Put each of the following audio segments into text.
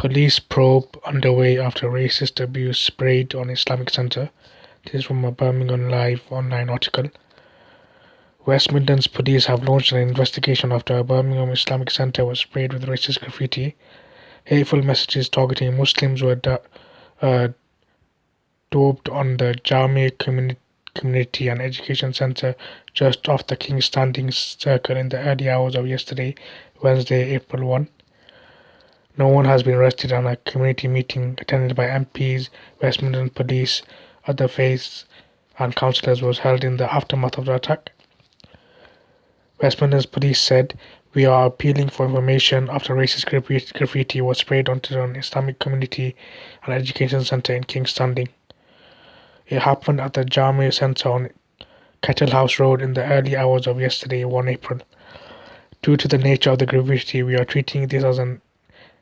Police probe underway after racist abuse sprayed on Islamic Centre. This is from a Birmingham Live online article. West Midlands police have launched an investigation after a Birmingham Islamic Centre was sprayed with racist graffiti. Hateful messages targeting Muslims were daubed on the Jami Community and Education Centre just off the Kingstanding circle in the early hours of yesterday, Wednesday, April 1. No one has been arrested, and a community meeting attended by MPs, West Midlands Police, other faiths and councillors was held in the aftermath of the attack. West Midlands Police said, "We are appealing for information after racist graffiti was sprayed onto an Islamic Community and Education Centre in Kingstanding. It happened at the Jami Centre on Kettle House Road in the early hours of yesterday, 1 April. Due to the nature of the graffiti, we are treating this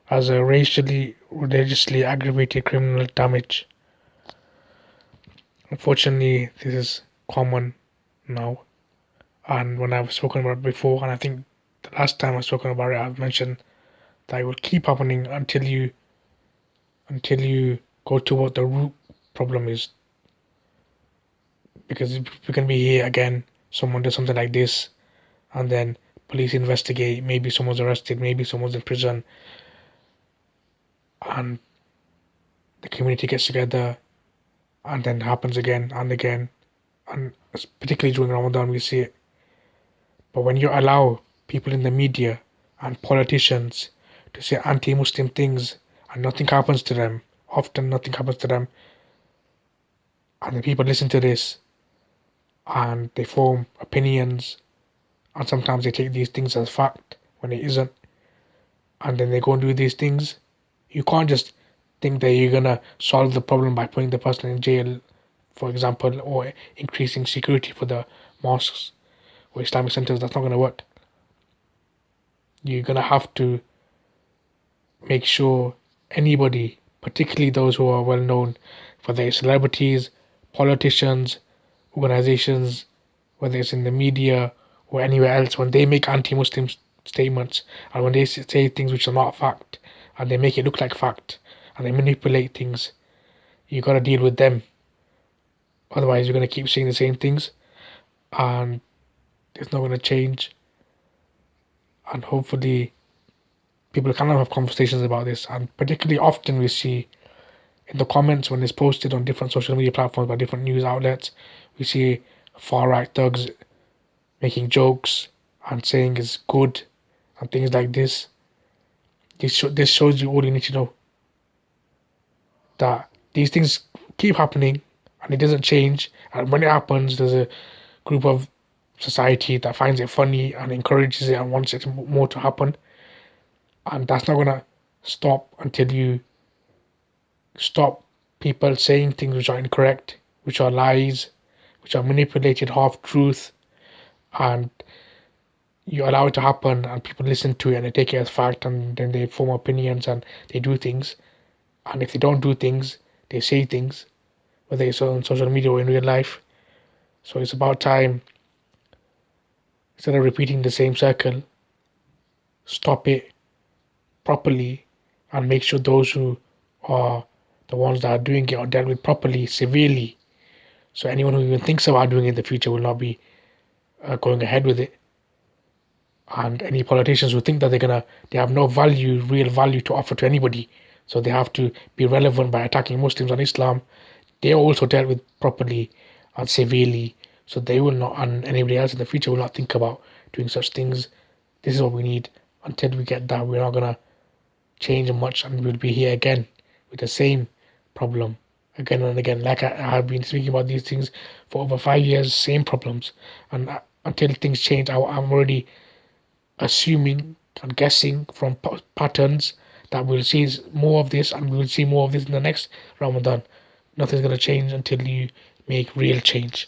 as a religiously aggravated criminal damage. Unfortunately, this is common now. And when I've spoken about it before, and I think the last time I've spoken about it, I've mentioned that it will keep happening until you go to what the root problem is. Because we can be here again, someone does something like this, and then police investigate, maybe someone's arrested, maybe someone's in prison, and the community gets together, and then it happens again and again, and particularly during Ramadan we see it. But when you allow people in the media and politicians to say anti-Muslim things and nothing happens to them, often nothing happens to them, and the people listen to this and they form opinions, and sometimes they take these things as fact when it isn't, and then they go and do these things. You can't just think that you're gonna solve the problem by putting the person in jail, for example, or increasing security for the mosques or Islamic centers. That's not gonna work. You're gonna have to make sure anybody, particularly those who are well known, whether it's celebrities, politicians, organizations, whether it's in the media or anywhere else, when they make anti-Muslim statements and when they say things which are not fact and they make it look like fact and they manipulate things, you gotta deal with them. Otherwise, you're gonna keep saying the same things, and it's not gonna change. And hopefully, people can have conversations about this. And particularly often, we see in the comments when it's posted on different social media platforms by different news outlets, we see far right thugs making jokes and saying it's good and things like this. This shows you all you need to know. That these things keep happening and it doesn't change. And when it happens, there's a group of society that finds it funny and encourages it and wants it more to happen. And that's not gonna stop until you stop people saying things which are incorrect, which are lies, which are manipulated half-truth, and you allow it to happen and people listen to it and they take it as fact and then they form opinions and they do things. And if they don't do things, they say things, whether it's on social media or in real life. So it's about time, instead of repeating the same circle, stop it properly and make sure those who are the ones that are doing it are dealt with properly, severely. So anyone who even thinks about doing it in the future will not be going ahead with it. And any politicians who think that they have no value, real value to offer to anybody, so they have to be relevant by attacking Muslims and Islam, they are also dealt with properly and severely, so they will not, and anybody else in the future will not think about doing such things. This is what we need. Until we get that, we're not gonna change much, and we'll be here again with the same problem again and again. Like I have been speaking about these things for over 5 years, same problems, and until things change, I'm already assuming and guessing from patterns that we'll see more of this, and we'll see more of this in the next Ramadan. Nothing's going to change until you make real change.